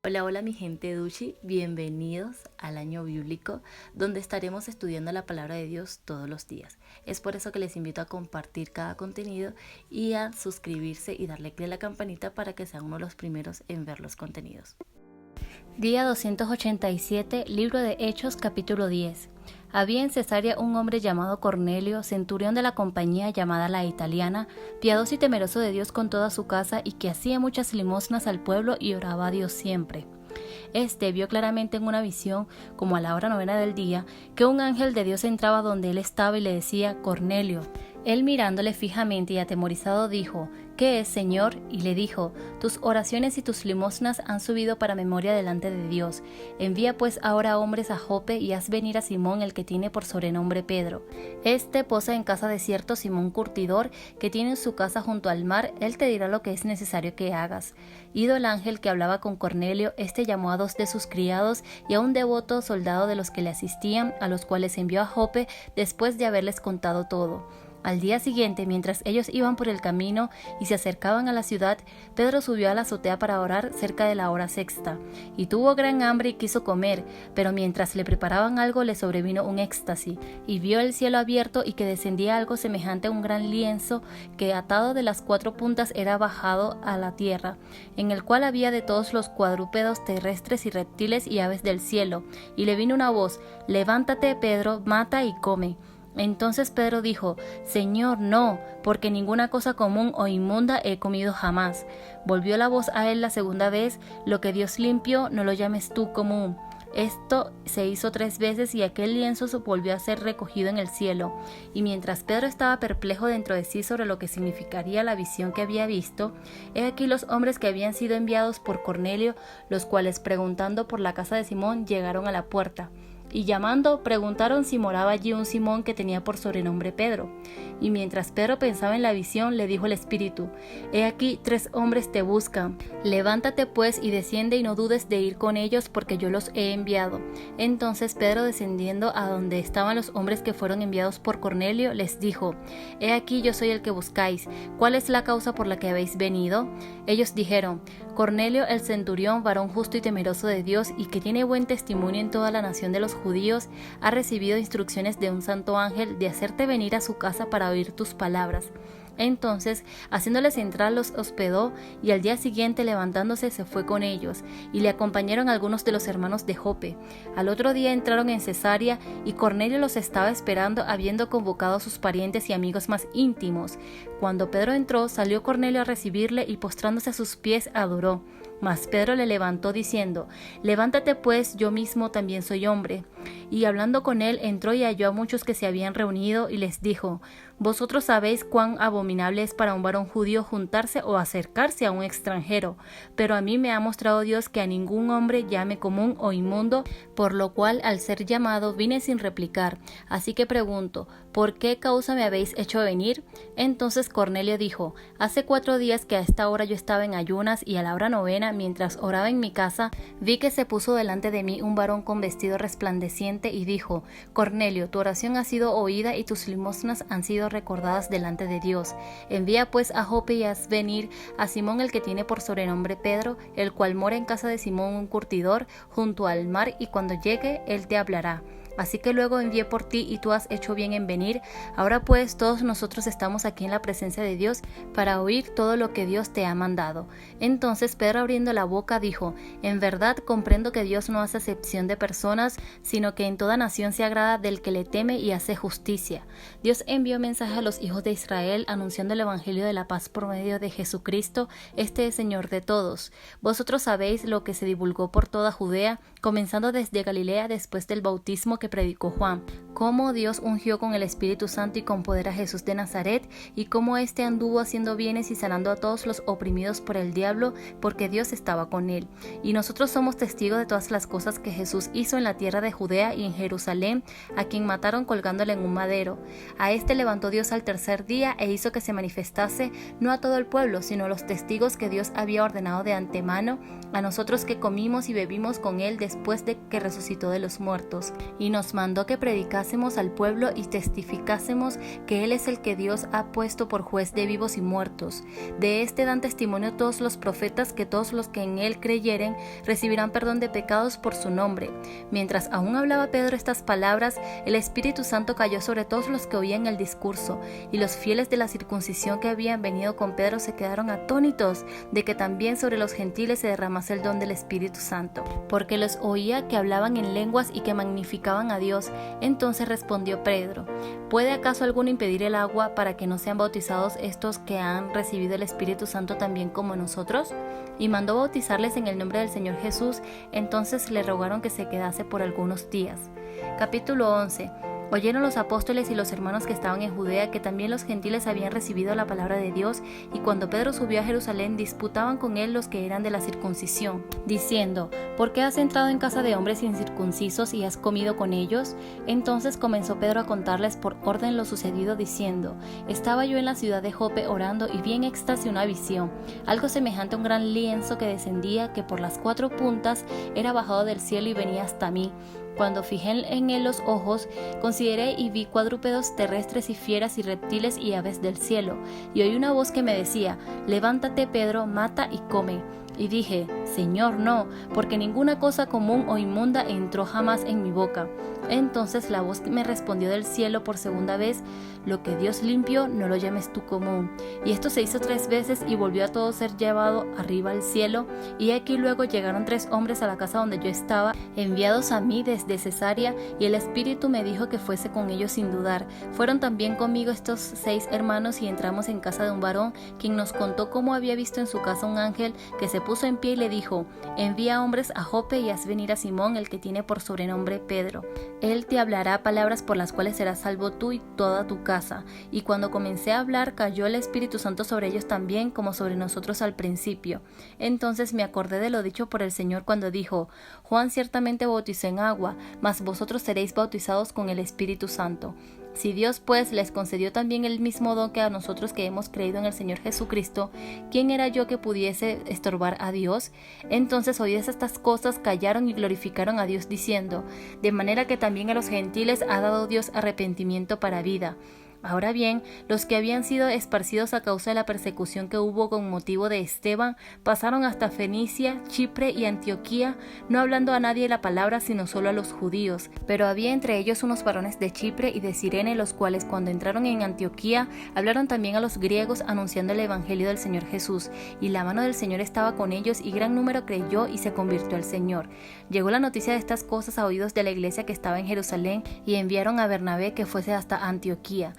Hola, hola mi gente Duchi, bienvenidos al año bíblico donde estaremos estudiando la palabra de Dios todos los días. Es por eso que les invito a compartir cada contenido y a suscribirse y darle clic a la campanita para que sean uno de los primeros en ver los contenidos. Día 287, Libro de Hechos, capítulo 10. Había en Cesarea un hombre llamado Cornelio, centurión de la compañía llamada La Italiana, piadoso y temeroso de Dios con toda su casa, y que hacía muchas limosnas al pueblo y oraba a Dios siempre. Este vio claramente en una visión, como a la hora 9 del día, que un ángel de Dios entraba donde él estaba y le decía: Cornelio. Él, mirándole fijamente y atemorizado, dijo: ¿Qué es, Señor? Y le dijo: Tus oraciones y tus limosnas han subido para memoria delante de Dios. Envía pues ahora hombres a Jope y haz venir a Simón, el que tiene por sobrenombre Pedro. Este posa en casa de cierto Simón curtidor, que tiene su casa junto al mar. Él te dirá lo que es necesario que hagas. Ido el ángel que hablaba con Cornelio, este llamó a 2 de sus criados y a un devoto soldado de los que le asistían, a los cuales envió a Jope después de haberles contado todo. Al día siguiente, mientras ellos iban por el camino y se acercaban a la ciudad, Pedro subió a la azotea para orar cerca de la hora sexta, y tuvo gran hambre y quiso comer, pero mientras le preparaban algo le sobrevino un éxtasis, y vio el cielo abierto y que descendía algo semejante a un gran lienzo que atado de las 4 puntas era bajado a la tierra, en el cual había de todos los cuadrúpedos terrestres y reptiles y aves del cielo, y le vino una voz: Levántate, Pedro, mata y come. Entonces Pedro dijo: Señor, no, porque ninguna cosa común o inmunda he comido jamás. Volvió la voz a él la segunda vez: Lo que Dios limpió, no lo llames tú común. Esto se hizo 3 veces y aquel lienzo se volvió a ser recogido en el cielo. Y mientras Pedro estaba perplejo dentro de sí sobre lo que significaría la visión que había visto, he aquí los hombres que habían sido enviados por Cornelio, los cuales, preguntando por la casa de Simón, llegaron a la puerta. Y llamando, preguntaron si moraba allí un Simón que tenía por sobrenombre Pedro. Y mientras Pedro pensaba en la visión, le dijo el Espíritu: He aquí 3 hombres te buscan. Levántate pues y desciende, y no dudes de ir con ellos, porque yo los he enviado. Entonces Pedro, descendiendo a donde estaban los hombres que fueron enviados por Cornelio, les dijo: He aquí yo soy el que buscáis. ¿Cuál es la causa por la que habéis venido? Ellos dijeron: Cornelio el centurión, varón justo y temeroso de Dios, y que tiene buen testimonio en toda la nación de los judíos, ha recibido instrucciones de un santo ángel de hacerte venir a su casa para oír tus palabras. Entonces, haciéndoles entrar, los hospedó, y al día siguiente, levantándose, se fue con ellos, y le acompañaron algunos de los hermanos de Jope. Al otro día entraron en Cesarea, y Cornelio los estaba esperando, habiendo convocado a sus parientes y amigos más íntimos. Cuando Pedro entró, salió Cornelio a recibirle, y postrándose a sus pies, adoró. Mas Pedro le levantó diciendo: Levántate pues, yo mismo también soy hombre. Y hablando con él, entró y halló a muchos que se habían reunido, y les dijo: Vosotros sabéis cuán abominable es para un varón judío juntarse o acercarse a un extranjero, pero a mí me ha mostrado Dios que a ningún hombre llame común o inmundo, por lo cual al ser llamado vine sin replicar. Así que pregunto: ¿por qué causa me habéis hecho venir? Entonces Cornelio dijo: Hace 4 días que a esta hora yo estaba en ayunas, y a la hora 9, mientras oraba en mi casa, vi que se puso delante de mí un varón con vestido resplandeciente y dijo: Cornelio, tu oración ha sido oída y tus limosnas han sido recordadas delante de Dios. Envía pues a Jope y haz venir a Simón, el que tiene por sobrenombre Pedro, el cual mora en casa de Simón un curtidor junto al mar, y cuando llegue él te hablará. Así que luego envié por ti, y tú has hecho bien en venir. Ahora pues todos nosotros estamos aquí en la presencia de Dios para oír todo lo que Dios te ha mandado. Entonces Pedro, abriendo la boca, dijo: En verdad comprendo que Dios no hace acepción de personas, sino que en toda nación se agrada del que le teme y hace justicia. Dios envió mensaje a los hijos de Israel, anunciando el evangelio de la paz por medio de Jesucristo. Este es Señor de todos. Vosotros sabéis lo que se divulgó por toda Judea, comenzando desde Galilea después del bautismo que predicó Juan, cómo Dios ungió con el Espíritu Santo y con poder a Jesús de Nazaret, y cómo éste anduvo haciendo bienes y sanando a todos los oprimidos por el diablo, porque Dios estaba con él. Y nosotros somos testigos de todas las cosas que Jesús hizo en la tierra de Judea y en Jerusalén, a quien mataron colgándole en un madero. A este levantó Dios al 3er día, e hizo que se manifestase no a todo el pueblo, sino a los testigos que Dios había ordenado de antemano, a nosotros que comimos y bebimos con él después de que resucitó de los muertos. Y nos mandó que predicásemos al pueblo y testificásemos que Él es el que Dios ha puesto por juez de vivos y muertos. De este dan testimonio todos los profetas, que todos los que en Él creyeren recibirán perdón de pecados por su nombre. Mientras aún hablaba Pedro estas palabras, el Espíritu Santo cayó sobre todos los que oían el discurso, y los fieles de la circuncisión que habían venido con Pedro se quedaron atónitos de que también sobre los gentiles se derramase el don del Espíritu Santo, porque los oía que hablaban en lenguas y que magnificaban a Dios. Entonces respondió Pedro: ¿Puede acaso alguno impedir el agua para que no sean bautizados estos que han recibido el Espíritu Santo también como nosotros? Y mandó bautizarles en el nombre del Señor Jesús. Entonces le rogaron que se quedase por algunos días. Capítulo 11. Oyeron los apóstoles y los hermanos que estaban en Judea que también los gentiles habían recibido la palabra de Dios, y cuando Pedro subió a Jerusalén disputaban con él los que eran de la circuncisión, diciendo: ¿Por qué has entrado en casa de hombres incircuncisos y has comido con ellos? Entonces comenzó Pedro a contarles por orden lo sucedido, diciendo: Estaba yo en la ciudad de Jope orando, y vi en éxtasis una visión, algo semejante a un gran lienzo que descendía, que por las 4 puntas era bajado del cielo y venía hasta mí. Cuando fijé en él los ojos, consideré y vi cuadrúpedos terrestres y fieras y reptiles y aves del cielo. Y oí una voz que me decía: Levántate, Pedro, mata y come. Y dije: Señor, no, porque ninguna cosa común o inmunda entró jamás en mi boca. Entonces la voz me respondió del cielo por segunda vez: Lo que Dios limpió, no lo llames tú común. Y esto se hizo 3 veces, y volvió a todo ser llevado arriba al cielo. Y aquí luego llegaron 3 hombres a la casa donde yo estaba, enviados a mí desde Cesarea, y el Espíritu me dijo que fuese con ellos sin dudar. Fueron también conmigo estos 6 hermanos, y entramos en casa de un varón, quien nos contó cómo había visto en su casa un ángel que se puso en pie y le dijo: Envía hombres a Jope y haz venir a Simón, el que tiene por sobrenombre Pedro. Él te hablará palabras por las cuales serás salvo tú y toda tu casa. Y cuando comencé a hablar, cayó el Espíritu Santo sobre ellos también, como sobre nosotros al principio. Entonces me acordé de lo dicho por el Señor cuando dijo: Juan ciertamente bautizó en agua, mas vosotros seréis bautizados con el Espíritu Santo. Si Dios pues les concedió también el mismo don que a nosotros que hemos creído en el Señor Jesucristo, ¿quién era yo que pudiese estorbar a Dios? Entonces oídas estas cosas, callaron y glorificaron a Dios diciendo: De manera que también a los gentiles ha dado Dios arrepentimiento para vida. Ahora bien, los que habían sido esparcidos a causa de la persecución que hubo con motivo de Esteban, pasaron hasta Fenicia, Chipre y Antioquía, no hablando a nadie la palabra, sino solo a los judíos. Pero había entre ellos unos varones de Chipre y de Cirene, los cuales cuando entraron en Antioquía, hablaron también a los griegos, anunciando el evangelio del Señor Jesús. Y la mano del Señor estaba con ellos, y gran número creyó y se convirtió al Señor. Llegó la noticia de estas cosas a oídos de la iglesia que estaba en Jerusalén, y enviaron a Bernabé que fuese hasta Antioquía.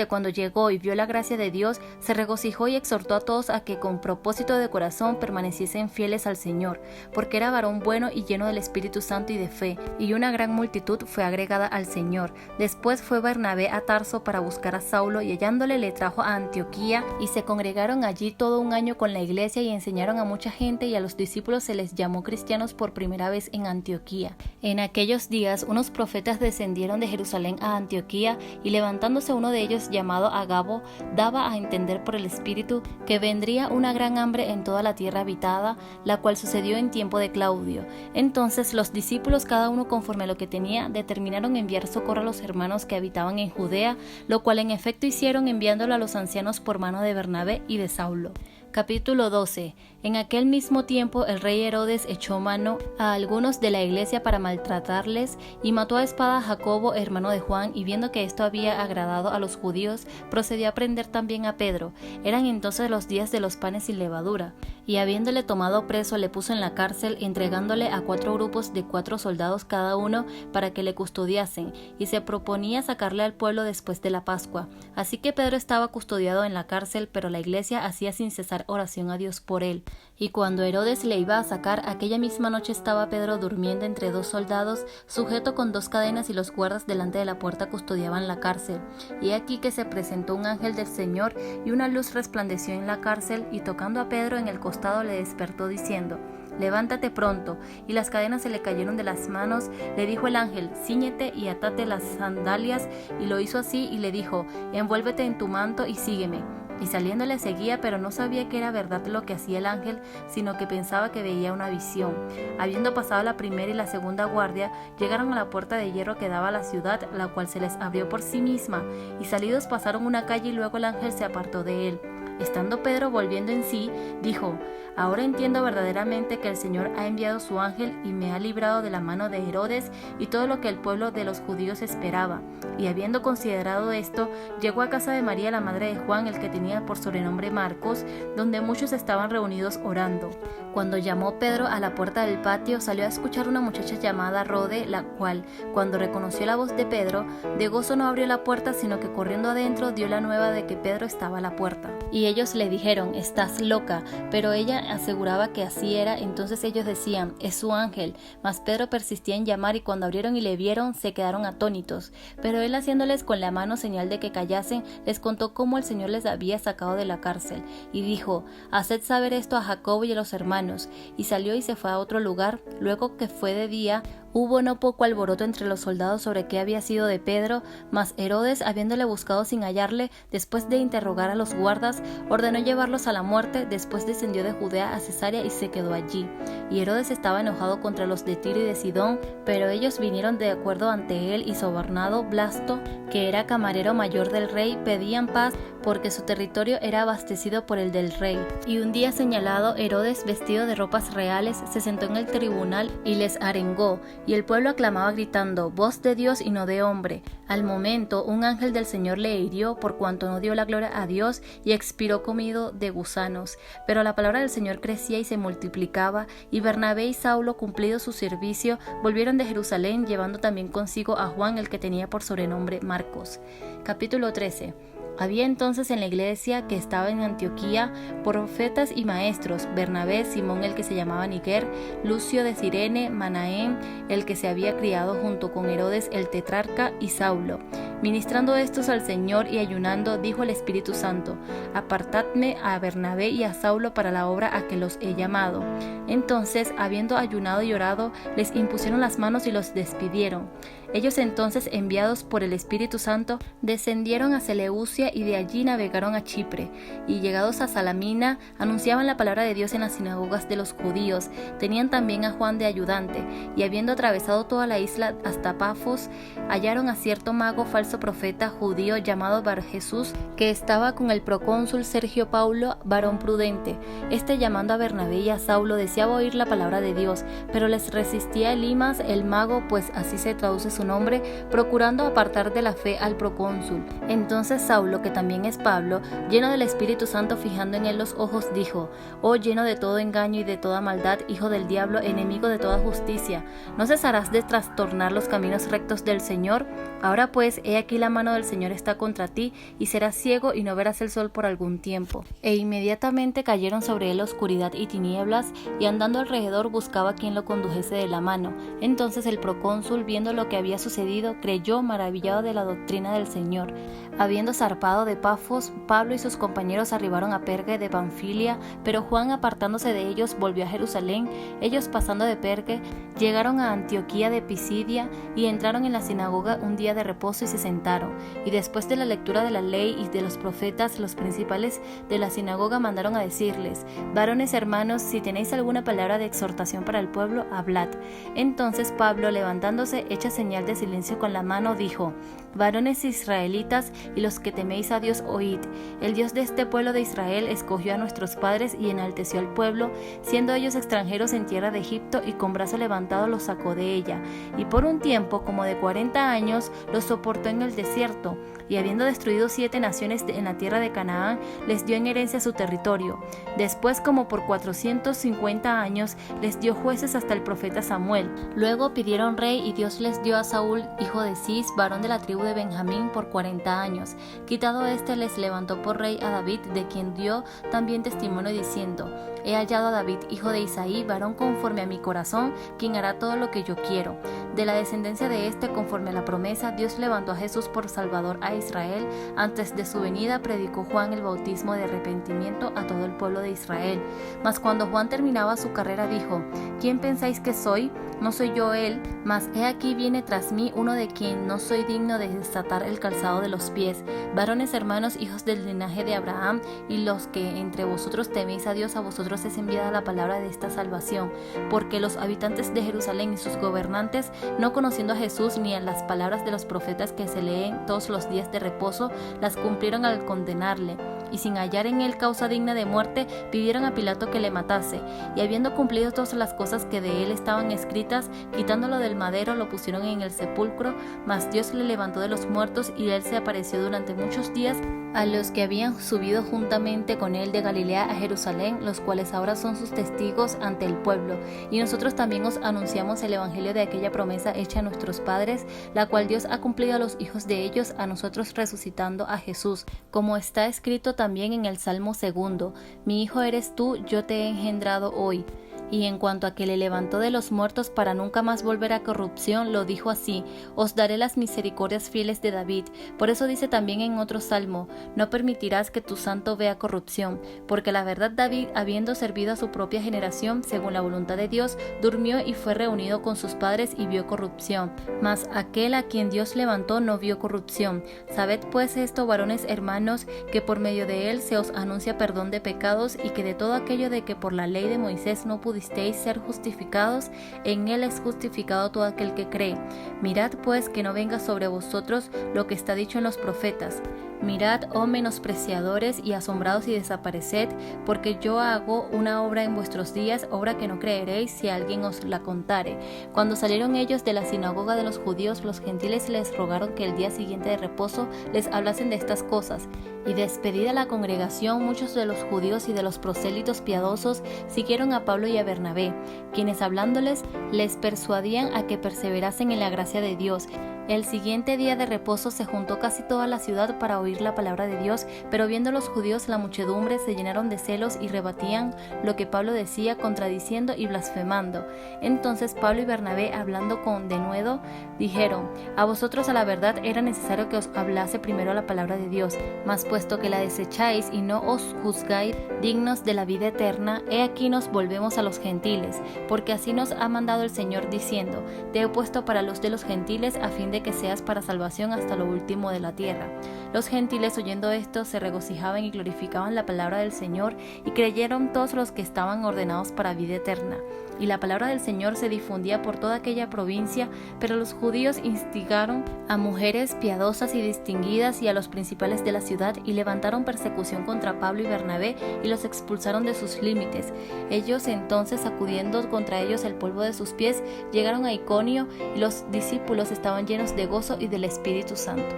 Cuando llegó y vio la gracia de Dios, se regocijó y exhortó a todos a que con propósito de corazón permaneciesen fieles al Señor, porque era varón bueno y lleno del Espíritu Santo y de fe, y una gran multitud fue agregada al Señor. Después fue Bernabé a Tarso para buscar a Saulo, y hallándole le trajo a Antioquía, y se congregaron allí todo un año con la iglesia y enseñaron a mucha gente, y a los discípulos se les llamó cristianos por primera vez en Antioquía. En aquellos días unos profetas descendieron de Jerusalén a Antioquía, y levantándose uno de ellos llamado Agabo, daba a entender por el Espíritu que vendría una gran hambre en toda la tierra habitada, la cual sucedió en tiempo de Claudio. Entonces los discípulos, cada uno conforme a lo que tenía, determinaron enviar socorro a los hermanos que habitaban en Judea, lo cual en efecto hicieron, enviándolo a los ancianos por mano de Bernabé y de Saulo. Capítulo 12. En aquel mismo tiempo el rey Herodes echó mano a algunos de la iglesia para maltratarles, y mató a espada a Jacobo, hermano de Juan, y viendo que esto había agradado a los judíos, procedió a prender también a Pedro. Eran entonces los días de los panes sin levadura, y habiéndole tomado preso le puso en la cárcel, entregándole a 4 grupos de 4 soldados cada uno para que le custodiasen, y se proponía sacarle al pueblo después de la Pascua. Así que Pedro estaba custodiado en la cárcel, pero la iglesia hacía sin cesar oración a Dios por él. Y cuando Herodes le iba a sacar, aquella misma noche estaba Pedro durmiendo entre 2 soldados, sujeto con 2 cadenas, y los guardas delante de la puerta custodiaban la cárcel. Y aquí que se presentó un ángel del Señor, y una luz resplandeció en la cárcel, y tocando a Pedro en el costado le despertó diciendo: levántate pronto. Y las cadenas se le cayeron de las manos. Le dijo el ángel: cíñete y atate las sandalias. Y lo hizo así, y le dijo: envuélvete en tu manto y sígueme. Y saliendo le seguía, pero no sabía que era verdad lo que hacía el ángel, sino que pensaba que veía una visión. Habiendo pasado la primera y la segunda guardia, llegaron a la puerta de hierro que daba a la ciudad, la cual se les abrió por sí misma, y salidos pasaron una calle y luego el ángel se apartó de él. Estando Pedro volviendo en sí, dijo: Ahora entiendo verdaderamente que el Señor ha enviado su ángel y me ha librado de la mano de Herodes y todo lo que el pueblo de los judíos esperaba. Y habiendo considerado esto, llegó a casa de María, la madre de Juan, el que tenía por sobrenombre Marcos, donde muchos estaban reunidos orando. Cuando llamó Pedro a la puerta del patio, salió a escuchar una muchacha llamada Rode, la cual, cuando reconoció la voz de Pedro, de gozo no abrió la puerta, sino que corriendo adentro dio la nueva de que Pedro estaba a la puerta. Y ellos le dijeron: Estás loca. Pero ella aseguraba que así era. Entonces ellos decían: Es su ángel. Mas Pedro persistía en llamar, y cuando abrieron y le vieron, se quedaron atónitos. Pero él, haciéndoles con la mano señal de que callasen, les contó cómo el Señor les había sacado de la cárcel. Y dijo: Haced saber esto a Jacobo y a los hermanos. Y salió y se fue a otro lugar. Luego que fue de día, hubo no poco alboroto entre los soldados sobre qué había sido de Pedro, mas Herodes, habiéndole buscado sin hallarle, después de interrogar a los guardas, ordenó llevarlos a la muerte. Después descendió de Judea a Cesarea y se quedó allí. Y Herodes estaba enojado contra los de Tiro y de Sidón, pero ellos vinieron de acuerdo ante él, y sobornado Blasto, que era camarero mayor del rey, pedían paz porque su territorio era abastecido por el del rey. Y un día señalado, Herodes, vestido de ropas reales, se sentó en el tribunal y les arengó, y el pueblo aclamaba gritando: Voz de Dios y no de hombre. Al momento, un ángel del Señor le hirió, por cuanto no dio la gloria a Dios, y expiró comido de gusanos. Pero la palabra del Señor crecía y se multiplicaba, y Bernabé y Saulo, cumplido su servicio, volvieron de Jerusalén, llevando también consigo a Juan, el que tenía por sobrenombre Marcos. Capítulo 13. Había entonces en la iglesia que estaba en Antioquía profetas y maestros: Bernabé, Simón el que se llamaba Niger, Lucio de Cirene, Manaén el que se había criado junto con Herodes el tetrarca, y Saulo. Ministrando estos al Señor y ayunando, dijo el Espíritu Santo: Apartadme a Bernabé y a Saulo para la obra a que los he llamado. Entonces, habiendo ayunado y orado, les impusieron las manos y los despidieron. Ellos entonces, enviados por el Espíritu Santo, descendieron a Seleucia y de allí navegaron a Chipre, y llegados a Salamina, anunciaban la palabra de Dios en las sinagogas de los judíos. Tenían también a Juan de ayudante, y habiendo atravesado toda la isla hasta Pafos, hallaron a cierto mago falso profeta judío llamado Bar Jesús, que estaba con el procónsul Sergio Paulo, varón prudente. Este, llamando a Bernabé y a Saulo, deseaba oír la palabra de Dios, pero les resistía Elimas el mago, pues así se traduce su nombre, procurando apartar de la fe al procónsul. Entonces Saulo, que también es Pablo, lleno del Espíritu Santo, fijando en él los ojos, dijo: Oh, lleno de todo engaño y de toda maldad, hijo del diablo, enemigo de toda justicia, ¿no cesarás de trastornar los caminos rectos del Señor? Ahora pues, he aquí la mano del Señor está contra ti, y serás ciego y no verás el sol por algún tiempo. E inmediatamente cayeron sobre él oscuridad y tinieblas, y andando alrededor buscaba quien lo condujese de la mano. Entonces el procónsul, viendo lo que había sucedido, creyó, maravillado de la doctrina del Señor. Habiendo zarpado de Pafos, Pablo y sus compañeros arribaron a Perge de Panfilia, pero Juan, apartándose de ellos, volvió a Jerusalén. Ellos, pasando de Perge, llegaron a Antioquía de Pisidia, y entraron en la sinagoga un día de reposo y se sentaron. Y después de la lectura de la ley y de los profetas, los principales de la sinagoga mandaron a decirles: Varones hermanos, si tenéis alguna palabra de exhortación para el pueblo, hablad. Entonces Pablo, levantándose, hecha señal de silencio con la mano, dijo: Varones israelitas y los que teméis a Dios, oíd. El Dios de este pueblo de Israel escogió a nuestros padres y enalteció al pueblo, siendo ellos extranjeros en tierra de Egipto, y con brazo levantado los sacó de ella. Y por un tiempo, como de 40 años, los soportó en el desierto. Y habiendo destruido 7 naciones en la tierra de Canaán, les dio en herencia su territorio. Después, como por 450 años, les dio jueces hasta el profeta Samuel. Luego pidieron rey, y Dios les dio a Saúl, hijo de Cis, varón de la tribu de Benjamín, por 40 años. Quitado este, les levantó por rey a David, de quien dio también testimonio diciendo: he hallado a David, hijo de Isaí, varón conforme a mi corazón, quien hará todo lo que yo quiero. De la descendencia de este, conforme a la promesa, Dios levantó a Jesús por Salvador a Israel. Antes de su venida predicó Juan el bautismo de arrepentimiento a todo el pueblo de Israel. Mas cuando Juan terminaba su carrera dijo: ¿Quién pensáis que soy? No soy yo él, mas he aquí viene tras mí uno de quien no soy digno de desatar el calzado de los pies. Varones hermanos, hijos del linaje de Abraham, y los que entre vosotros teméis a Dios, a vosotros es enviada la palabra de esta salvación. Porque los habitantes de Jerusalén y sus gobernantes, no conociendo a Jesús ni a las palabras de los profetas que se leen todos los días de reposo, las cumplieron al condenarle. Y sin hallar en él causa digna de muerte, pidieron a Pilato que le matase. Y habiendo cumplido todas las cosas que de él estaban escritas, quitándolo del madero, lo pusieron en el sepulcro. Mas Dios le levantó de los muertos, y él se apareció durante muchos días a los que habían subido juntamente con él de Galilea a Jerusalén, los cuales ahora son sus testigos ante el pueblo. Y nosotros también os anunciamos el evangelio de aquella promesa hecha a nuestros padres, la cual Dios ha cumplido a los hijos de ellos, a nosotros resucitando a Jesús, como está escrito también en el Salmo 2: Mi hijo eres tú, yo te he engendrado hoy. Y en cuanto a que le levantó de los muertos para nunca más volver a corrupción, lo dijo así: os daré las misericordias fieles de David. Por eso dice también en otro salmo: no permitirás que tu santo vea corrupción. Porque la verdad, David, habiendo servido a su propia generación, según la voluntad de Dios, durmió y fue reunido con sus padres y vio corrupción. Mas aquel a quien Dios levantó no vio corrupción. Sabed pues esto, varones hermanos, que por medio de él se os anuncia perdón de pecados, y que de todo aquello de que por la ley de Moisés no pudisteis ser justificados, en él es justificado todo aquel que cree. Mirad pues que no venga sobre vosotros lo que está dicho en los profetas: mirad, oh menospreciadores, y asombrados y desapareced, porque yo hago una obra en vuestros días, obra que no creeréis si alguien os la contare. Cuando salieron ellos de la sinagoga de los judíos, los gentiles les rogaron que el día siguiente de reposo les hablasen de estas cosas. Y despedida la congregación, muchos de los judíos y de los prosélitos piadosos siguieron a Pablo y a Bernabé, quienes hablándoles les persuadían a que perseverasen en la gracia de Dios. El siguiente día de reposo se juntó casi toda la ciudad para oír la palabra de Dios, pero viendo los judíos la muchedumbre, se llenaron de celos y rebatían lo que Pablo decía, contradiciendo y blasfemando. Entonces Pablo y Bernabé, hablando con denuedo, dijeron: a vosotros a la verdad era necesario que os hablase primero la palabra de Dios, mas puesto que la desecháis y no os juzgáis dignos de la vida eterna, he aquí nos volvemos a los gentiles, porque así nos ha mandado el Señor diciendo: te he puesto para luz de los gentiles, a fin de que seas para salvación hasta lo último de la tierra. Los gentiles, oyendo esto, se regocijaban y glorificaban la palabra del Señor, y creyeron todos los que estaban ordenados para vida eterna. Y la palabra del Señor se difundía por toda aquella provincia, pero los judíos instigaron a mujeres piadosas y distinguidas y a los principales de la ciudad, y levantaron persecución contra Pablo y Bernabé, y los expulsaron de sus límites. Ellos entonces, sacudiendo contra ellos el polvo de sus pies, llegaron a Iconio, y los discípulos estaban llenos de gozo y del Espíritu Santo.